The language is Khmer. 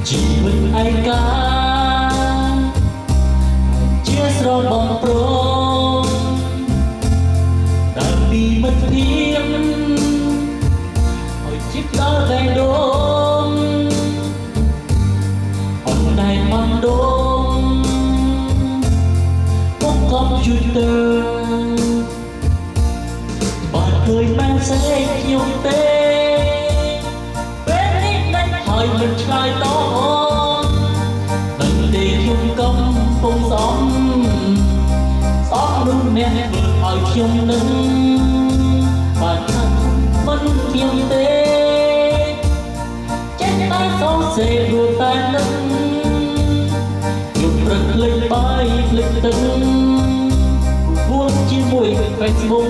ជីវិតឯកាជាស្របងព្រមដល់ពីមិត្តភាពឲ្យជីបដល់តែដងអូនតែមិនដងពុកកុំព្យូទ័របើឃើញបានសេចខ្ញុំទេហើយមិនឆ្លើយតបនឹងទេខ្ញុំកំពុងសំនោះអ្នកធ្វើឲ្យខ្ញុំនឹងបានថាមិនខ្ញុំទេចេះតែសងសេរួតែនឹងខ្ញុំព្រឹកភ្លេចបាយភ្លេចទឹកវល់ជាមួយ Facebook